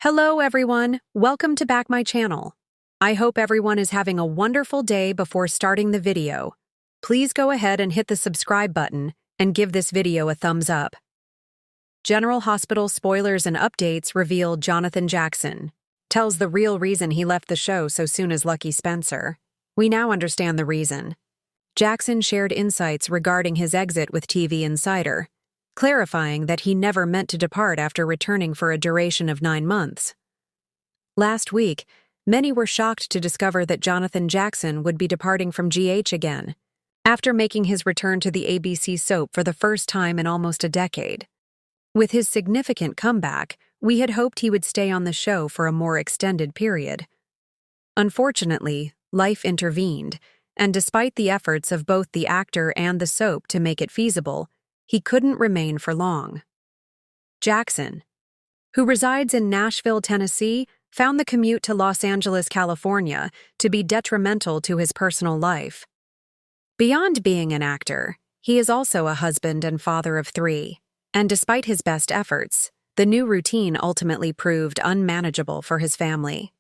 Hello everyone, welcome to back my channel. I hope everyone is having a wonderful day before starting the video. Please go ahead and hit the subscribe button and give this video a thumbs up. General Hospital spoilers and updates reveal Jonathan Jackson tells the real reason he left the show so soon as Lucky Spencer. We now understand the reason. Jackson shared insights regarding his exit with TV Insider, clarifying that he never meant to depart after returning for a duration of 9 months. Last week, many were shocked to discover that Jonathan Jackson would be departing from GH again, after making his return to the ABC soap for the first time in almost a decade. With his significant comeback, we had hoped he would stay on the show for a more extended period. Unfortunately, life intervened, and despite the efforts of both the actor and the soap to make it feasible, he couldn't remain for long. Jackson, who resides in Nashville, Tennessee, found the commute to Los Angeles, California, to be detrimental to his personal life. Beyond being an actor, he is also a husband and father of 3, and despite his best efforts, the new routine ultimately proved unmanageable for his family.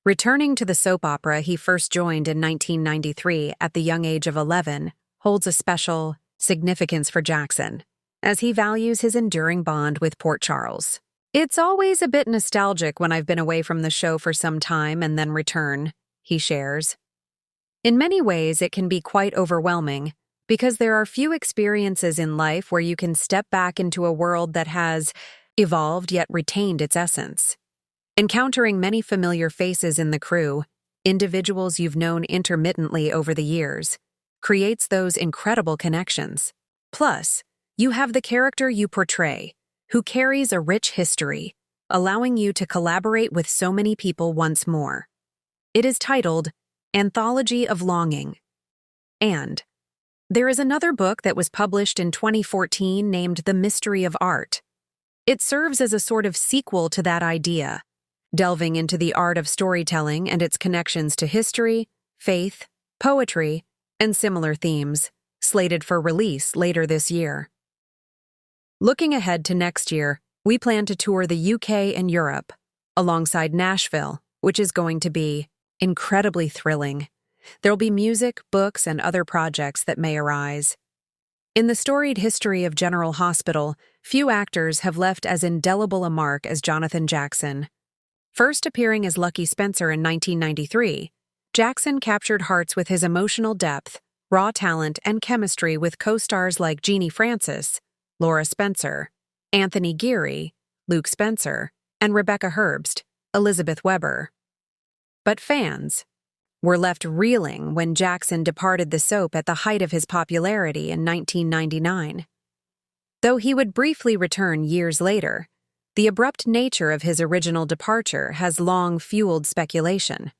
Returning to the soap opera he first joined in 1993 at the young age of 11 holds a special significance for Jackson, as he values his enduring bond with Port Charles. "It's always a bit nostalgic when I've been away from the show for some time and then return," he shares. In many ways, it can be quite overwhelming, because there are few experiences in life where you can step back into a world that has evolved yet retained its essence. Encountering many familiar faces in the crew, individuals you've known intermittently over the years, creates those incredible connections. Plus, you have the character you portray, who carries a rich history, allowing you to collaborate with so many people once more. It is titled Anthology of Longing. And there is another book that was published in 2014 named The Mystery of Art. It serves as a sort of sequel to that idea, delving into the art of storytelling and its connections to history, faith, poetry, and similar themes, slated for release later this year. Looking ahead to next year, we plan to tour the UK and Europe, alongside Nashville, which is going to be incredibly thrilling. There'll be music, books, and other projects that may arise. In the storied history of General Hospital, few actors have left as indelible a mark as Jonathan Jackson. First appearing as Lucky Spencer in 1993, Jackson captured hearts with his emotional depth, raw talent, and chemistry with co-stars like Jeannie Francis, Laura Spencer, Anthony Geary, Luke Spencer, and Rebecca Herbst, Elizabeth Weber. But fans were left reeling when Jackson departed the soap at the height of his popularity in 1999. Though he would briefly return years later, the abrupt nature of his original departure has long fueled speculation.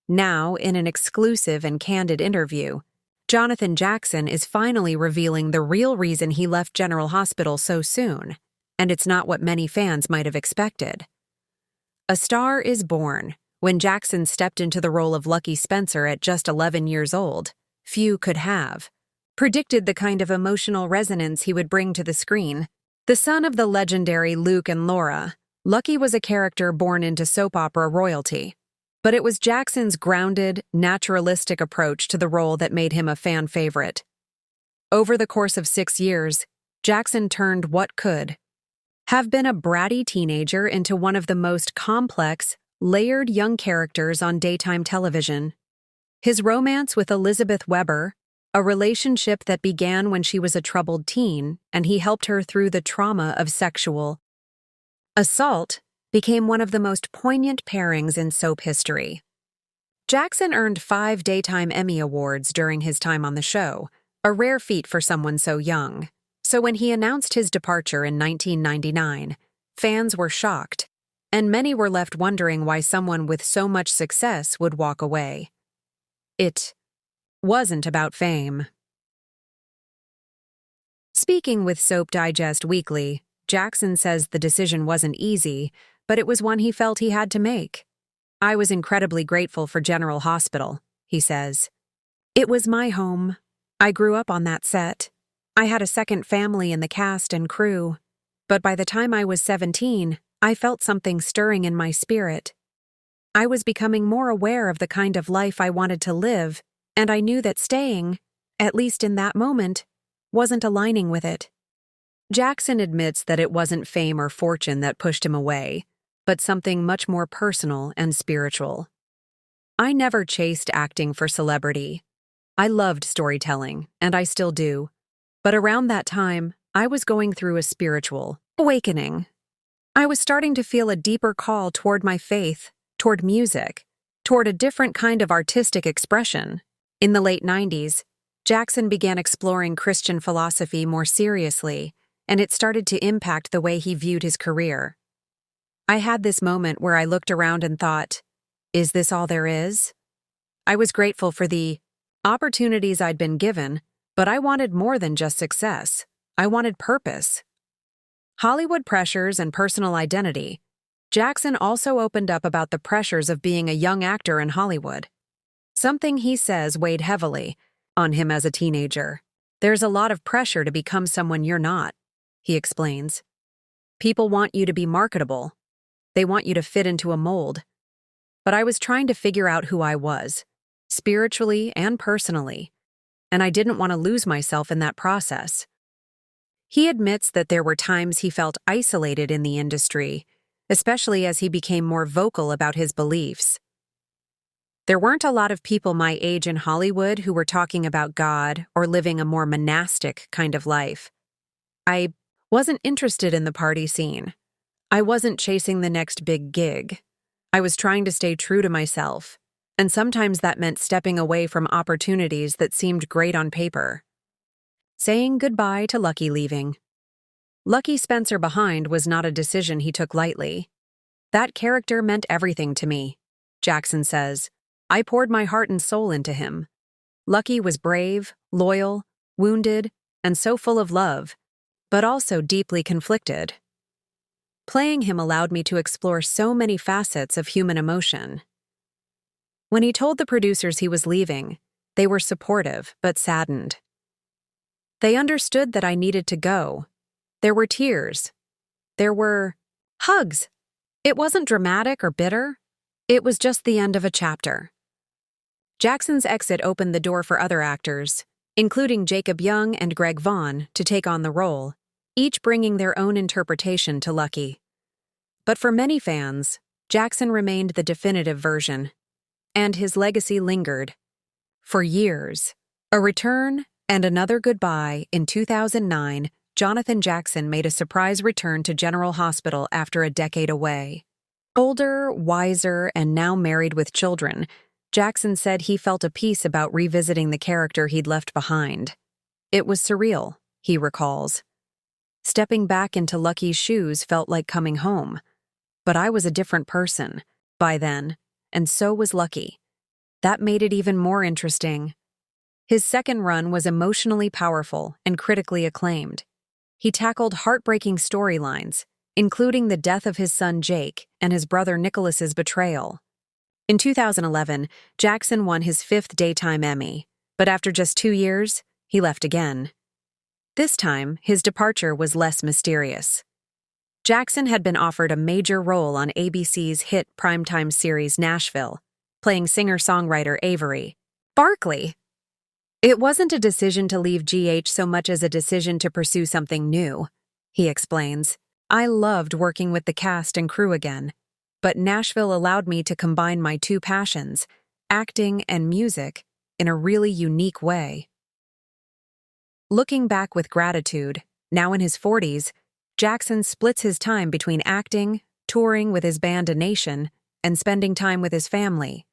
Now, in an exclusive and candid interview, Jonathan Jackson is finally revealing the real reason he left General Hospital so soon, and it's not what many fans might have expected. A star is born. When Jackson stepped into the role of Lucky Spencer at just 11 years old, few could have predicted the kind of emotional resonance he would bring to the screen. The son of the legendary Luke and Laura, Lucky was a character born into soap opera royalty. But it was Jackson's grounded, naturalistic approach to the role that made him a fan favorite. Over the course of 6 years, Jackson turned what could have been a bratty teenager into one of the most complex, layered young characters on daytime television. His romance with Elizabeth Weber, a relationship that began when she was a troubled teen and he helped her through the trauma of sexual assault, became one of the most poignant pairings in soap history. Jackson earned 5 Daytime Emmy Awards during his time on the show, a rare feat for someone so young. So when he announced his departure in 1999, fans were shocked, and many were left wondering why someone with so much success would walk away. It wasn't about fame. Speaking with Soap Digest Weekly, Jackson says the decision wasn't easy, but it was one he felt he had to make. "I was incredibly grateful for General Hospital," he says. "It was my home. I grew up on that set. I had a second family in the cast and crew. But by the time I was 17, I felt something stirring in my spirit. I was becoming more aware of the kind of life I wanted to live, and I knew that staying, at least in that moment, wasn't aligning with it. Jackson admits that it wasn't fame or fortune that pushed him away, but something much more personal and spiritual. I never chased acting for celebrity. I loved storytelling, and I still do. But around that time, I was going through a spiritual awakening. I was starting to feel a deeper call toward my faith, toward music, toward a different kind of artistic expression. In the late 90s, Jackson began exploring Christian philosophy more seriously, and it started to impact the way he viewed his career. I had this moment where I looked around and thought, is this all there is? I was grateful for the opportunities I'd been given, but I wanted more than just success. I wanted purpose. Hollywood pressures and personal identity. Jackson also opened up about the pressures of being a young actor in Hollywood. Something he says weighed heavily on him as a teenager. There's a lot of pressure to become someone you're not, he explains. People want you to be marketable. They want you to fit into a mold. But I was trying to figure out who I was, spiritually and personally, and I didn't want to lose myself in that process. He admits that there were times he felt isolated in the industry, especially as he became more vocal about his beliefs. There weren't a lot of people my age in Hollywood who were talking about God or living a more monastic kind of life. I wasn't interested in the party scene. I wasn't chasing the next big gig. I was trying to stay true to myself, and sometimes that meant stepping away from opportunities that seemed great on paper. Saying goodbye to Lucky leaving. Lucky Spencer behind was not a decision he took lightly. That character meant everything to me, Jackson says. I poured my heart and soul into him. Lucky was brave, loyal, wounded, and so full of love, but also deeply conflicted. Playing him allowed me to explore so many facets of human emotion. When he told the producers he was leaving, they were supportive but saddened. They understood that I needed to go. There were tears. There were hugs. It wasn't dramatic or bitter. It was just the end of a chapter. Jackson's exit opened the door for other actors, including Jacob Young and Greg Vaughn, to take on the role, each bringing their own interpretation to Lucky. But for many fans, Jackson remained the definitive version, and his legacy lingered. For years, a return and another goodbye. In 2009, Jonathan Jackson made a surprise return to General Hospital after a decade away. Older, wiser, and now married with children, Jackson said he felt a peace about revisiting the character he'd left behind. It was surreal, he recalls. Stepping back into Lucky's shoes felt like coming home. But I was a different person by then, and so was Lucky. That made it even more interesting. His second run was emotionally powerful and critically acclaimed. He tackled heartbreaking storylines, including the death of his son Jake and his brother Nicholas's betrayal. In 2011, Jackson won his 5th Daytime Emmy, but after just 2 years, he left again. This time, his departure was less mysterious. Jackson had been offered a major role on ABC's hit primetime series Nashville, playing singer-songwriter Avery Barkley. It wasn't a decision to leave GH so much as a decision to pursue something new, he explains. I loved working with the cast and crew again, but Nashville allowed me to combine my two passions, acting and music, in a really unique way. Looking back with gratitude, now in his 40s, Jackson splits his time between acting, touring with his band A Nation, and spending time with his family.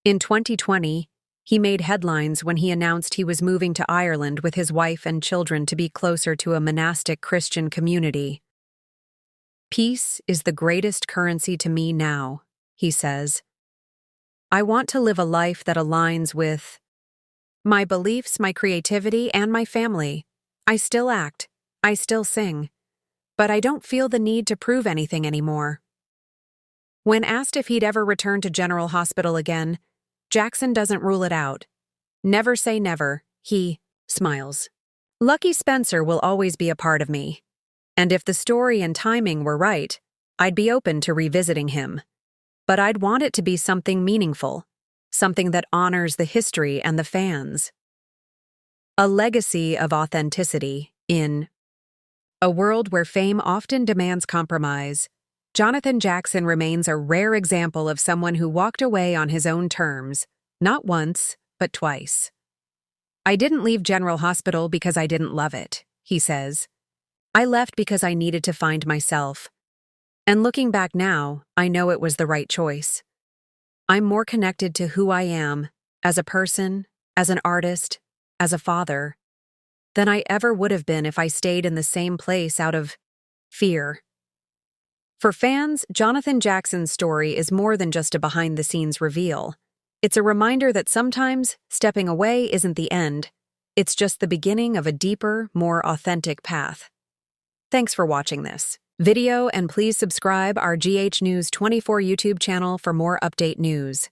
In 2020, he made headlines when he announced he was moving to Ireland with his wife and children to be closer to a monastic Christian community. Peace is the greatest currency to me now, he says. I want to live a life that aligns with my beliefs, my creativity, and my family. I still act. I still sing. But I don't feel the need to prove anything anymore. When asked if he'd ever return to General Hospital again, Jackson doesn't rule it out. Never say never, he smiles. Lucky Spencer will always be a part of me. And if the story and timing were right, I'd be open to revisiting him. But I'd want it to be something meaningful, something that honors the history and the fans. A legacy of authenticity in a world where fame often demands compromise. Jonathan Jackson remains a rare example of someone who walked away on his own terms, not once, but twice. "I didn't leave General Hospital because I didn't love it," he says. "I left because I needed to find myself. And looking back now, I know it was the right choice. I'm more connected to who I am, as a person, as an artist, as a father, than I ever would have been if I stayed in the same place out of fear." For fans, Jonathan Jackson's story is more than just a behind-the-scenes reveal. It's a reminder that sometimes stepping away isn't the end. It's just the beginning of a deeper, more authentic path. Thanks for watching this video, and please subscribe our GH News 24 YouTube channel for more update news.